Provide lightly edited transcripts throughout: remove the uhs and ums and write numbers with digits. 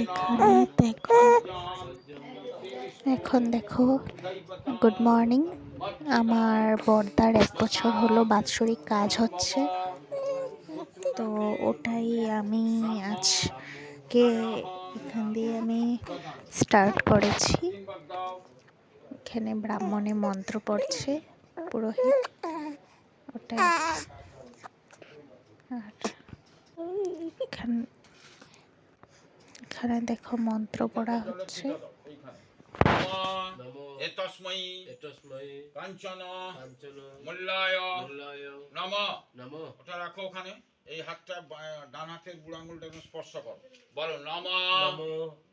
এখানে দেখো, এখন দেখো, গুড মর্নিং। আমার বড়দার 1 বছর হলো বাৎসরিক কাজ হচ্ছে, তো ওটাই আমি আজকে এখান দিয়ে আমি স্টার্ট করেছি। এখানে ব্রাহ্মণে মন্ত্র পড়ছে, পুরোহিত ওটাই। আর এখানে দেখো মন্ত্র পড়া হচ্ছে। এতস্मै কাঞ্চন মূল্যায় নমঃ। ওটা রাখো ওখানে। এই হাতটা ডান হাতের বুড়ো আঙুলটা স্পর্শ করো, বলো নমঃ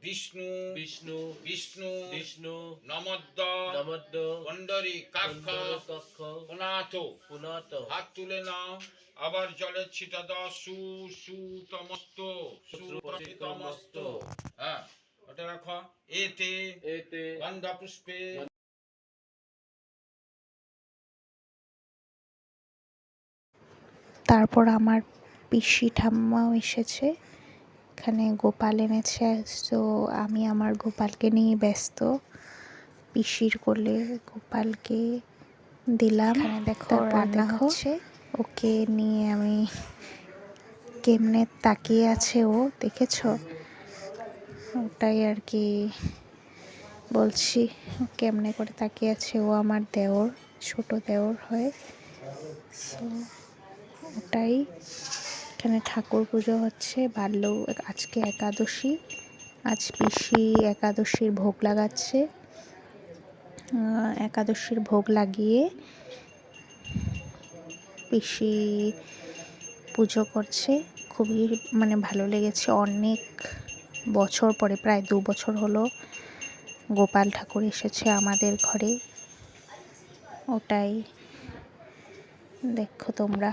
বিষ্ণু বিষ্ণু বিষ্ণু বিষ্ণু নমদ্দ নমদ্দ পণ্ডরী কাক্ষ পুনাথ পুনাথ। হাত তুলে নাও, আবার জলের ছিটা দাও। সুতমস্ত সুতমস্ত। হ্যাঁ, ওটা রাখো। এতে এতে গন্ধা পুষ্পে। তারপর আমার পিসি ঠাম্মাও এসেছে, এখানে গোপাল এনেছে, তো আমি আমার গোপালকে নিয়ে ব্যস্ত। পিসির কোলে গোপালকে দিলাম। এখানে দেখো রান্না হচ্ছে, ওকে নিয়ে আমি কেমনে তাকিয়ে আছে ও, দেখেছো? ওটাই আর কি বলছি, কেমনে করে তাকিয়ে আছে। ও আমার দেওর, ছোট দেওর হয়। সো ওটাই। এখানে ঠাকুর পুজো হচ্ছে, আজকে একাদশী, আজ পিসি একাদশীর ভোগ লাগাচ্ছে। একাদশীর ভোগ লাগিয়ে পিসি পুজো করছে। খুবই ভালো লেগেছে। অনেক বছর পরে, প্রায় 2 বছর হলো গোপাল ঠাকুর এসেছে আমাদের ঘরে। ওটাই দেখো তোমরা।